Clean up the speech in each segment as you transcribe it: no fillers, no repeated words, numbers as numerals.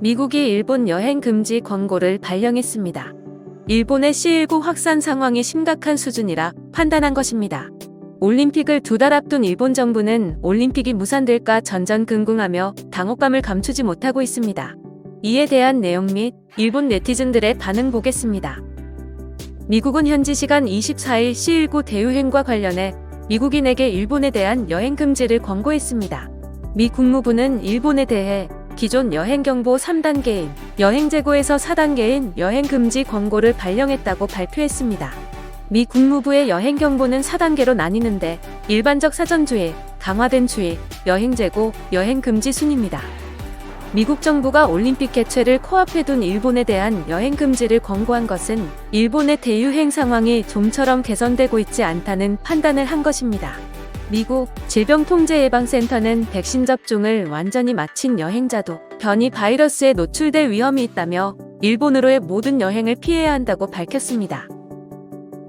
미국이 일본 여행 금지 권고를 발령했습니다. 일본의 C19 확산 상황이 심각한 수준이라 판단한 것입니다. 올림픽을 2달 앞둔 일본 정부는 올림픽이 무산될까 전전긍긍하며 당혹감을 감추지 못하고 있습니다. 이에 대한 내용 및 일본 네티즌들의 반응 보겠습니다. 미국은 현지 시간 24일 C19 대유행과 관련해 미국인에게 일본에 대한 여행 금지를 권고했습니다. 미 국무부는 일본에 대해 기존 여행 경보 3단계인 여행 재고에서 4단계인 여행 금지 권고를 발령했다고 발표했습니다. 미 국무부의 여행 경보는 4단계로 나뉘는데 일반적 사전 주의, 강화된 주의, 여행 재고, 여행 금지 순입니다. 미국 정부가 올림픽 개최를 코앞에 둔 일본에 대한 여행 금지를 권고한 것은 일본의 대유행 상황이 좀처럼 개선되고 있지 않다는 판단을 한 것입니다. 미국 질병통제예방센터는 백신 접종을 완전히 마친 여행자도 변이 바이러스에 노출될 위험이 있다며 일본으로의 모든 여행을 피해야 한다고 밝혔습니다.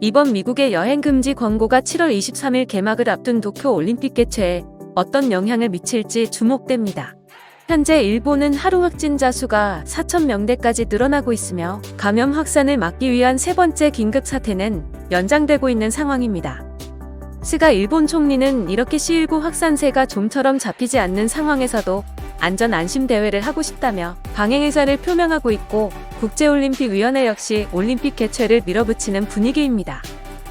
이번 미국의 여행 금지 권고가 7월 23일 개막을 앞둔 도쿄 올림픽 개최에 어떤 영향을 미칠지 주목됩니다. 현재 일본은 하루 확진자 수가 4,000명대까지 늘어나고 있으며 감염 확산을 막기 위한 세 번째 긴급 사태는 연장되고 있는 상황입니다. 스가 일본 총리는 이렇게 C19 확산세가 좀처럼 잡히지 않는 상황에서도 안전 안심 대회를 하고 싶다며 강행 의사를 표명하고 있고 국제올림픽위원회 역시 올림픽 개최를 밀어붙이는 분위기입니다.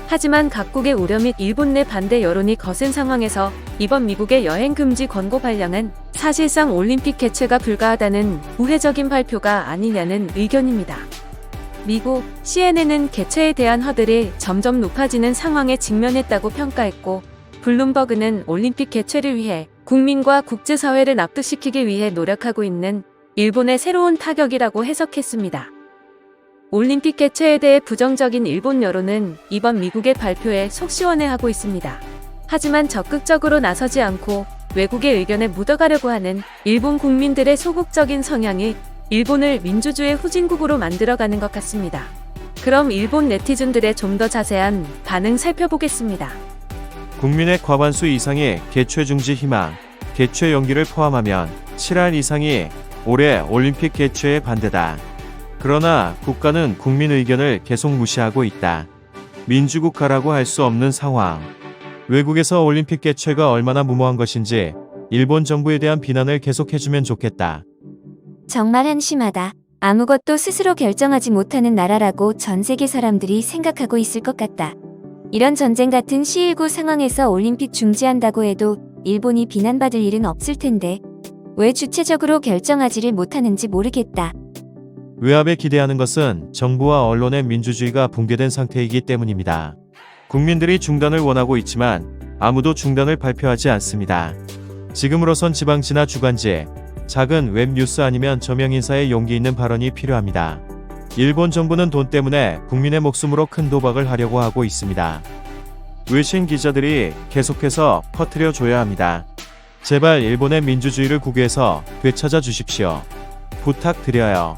하지만 각국의 우려 및 일본 내 반대 여론이 거센 상황에서 이번 미국의 여행 금지 권고 발령은 사실상 올림픽 개최가 불가하다는 우회적인 발표가 아니냐는 의견입니다. 미국 CNN은 개최에 대한 허들이 점점 높아지는 상황에 직면했다고 평가했고, 블룸버그는 올림픽 개최를 위해 국민과 국제사회를 납득시키기 위해 노력하고 있는 일본의 새로운 타격이라고 해석했습니다. 올림픽 개최에 대해 부정적인 일본 여론은 이번 미국의 발표에 속 시원해하고 있습니다. 하지만 적극적으로 나서지 않고 외국의 의견에 묻어가려고 하는 일본 국민들의 소극적인 성향이 일본을 민주주의 후진국으로 만들어가는 것 같습니다. 그럼 일본 네티즌들의 좀 더 자세한 반응 살펴보겠습니다. 국민의 과반수 이상이 개최 중지 희망, 개최 연기를 포함하면 7할 이상이 올해 올림픽 개최에 반대다. 그러나 국가는 국민 의견을 계속 무시하고 있다. 민주국가라고 할 수 없는 상황. 외국에서 올림픽 개최가 얼마나 무모한 것인지 일본 정부에 대한 비난을 계속해주면 좋겠다. 정말 한심하다. 아무것도 스스로 결정하지 못하는 나라라고 전 세계 사람들이 생각하고 있을 것 같다. 이런 전쟁 같은 C19 상황에서 올림픽 중지한다고 해도 일본이 비난받을 일은 없을 텐데 왜 주체적으로 결정하지를 못하는지 모르겠다. 외압에 기대하는 것은 정부와 언론의 민주주의가 붕괴된 상태이기 때문입니다. 국민들이 중단을 원하고 있지만 아무도 중단을 발표하지 않습니다. 지금으로선 지방지나 주간지, 작은 웹뉴스 아니면 저명인사의 용기 있는 발언이 필요합니다. 일본 정부는 돈 때문에 국민의 목숨으로 큰 도박을 하려고 하고 있습니다. 외신 기자들이 계속해서 퍼뜨려줘야 합니다. 제발 일본의 민주주의를 국외에서 되찾아 주십시오. 부탁드려요.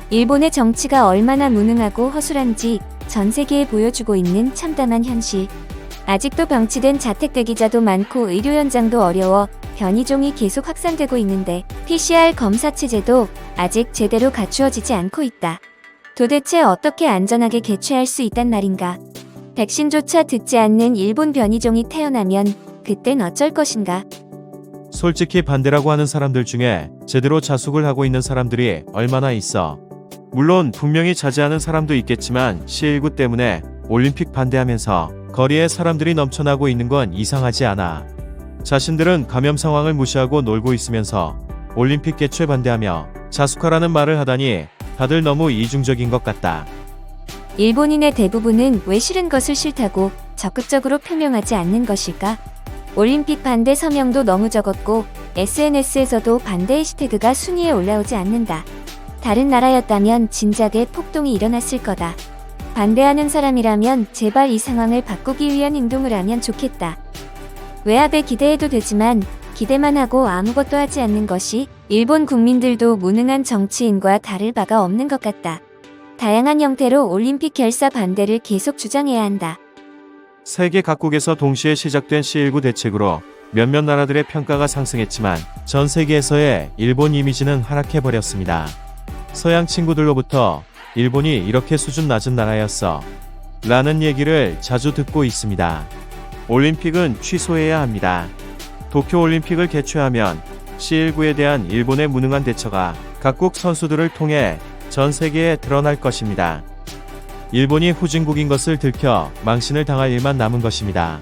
일본의 정치가 얼마나 무능하고 허술한지 전 세계에 보여주고 있는 참담한 현실. 아직도 병치된 자택대기자도 많고 의료 현장도 어려워 변이종이 계속 확산되고 있는데 PCR 검사 체제도 아직 제대로 갖추어지지 않고 있다. 도대체 어떻게 안전하게 개최할 수 있단 말인가? 백신조차 듣지 않는 일본 변이종이 태어나면 그땐 어쩔 것인가? 솔직히 반대라고 하는 사람들 중에 제대로 자숙을 하고 있는 사람들이 얼마나 있어. 물론 분명히 자제하는 사람도 있겠지만 C19 때문에 올림픽 반대하면서 거리에 사람들이 넘쳐나고 있는 건 이상하지 않아. 자신들은 감염 상황을 무시하고 놀고 있으면서 올림픽 개최 반대하며 자숙하라는 말을 하다니 다들 너무 이중적인 것 같다. 일본인의 대부분은 왜 싫은 것을 싫다고 적극적으로 표명하지 않는 것일까? 올림픽 반대 서명도 너무 적었고 SNS에서도 반대 해시태그가 순위에 올라오지 않는다. 다른 나라였다면 진작에 폭동이 일어났을 거다. 반대하는 사람이라면 제발 이 상황을 바꾸기 위한 행동을 하면 좋겠다. 외압에 기대해도 되지만 기대만 하고 아무것도 하지 않는 것이 일본 국민들도 무능한 정치인과 다를 바가 없는 것 같다. 다양한 형태로 올림픽 결사 반대를 계속 주장해야 한다. 세계 각국에서 동시에 시작된 C19 대책으로 몇몇 나라들의 평가가 상승했지만 전 세계에서의 일본 이미지는 하락해버렸습니다. 서양 친구들로부터 일본이 이렇게 수준 낮은 나라였어 라는 얘기를 자주 듣고 있습니다. 올림픽은 취소해야 합니다. 도쿄올림픽을 개최하면 C19에 대한 일본의 무능한 대처가 각국 선수들을 통해 전 세계에 드러날 것입니다. 일본이 후진국인 것을 들켜 망신을 당할 일만 남은 것입니다.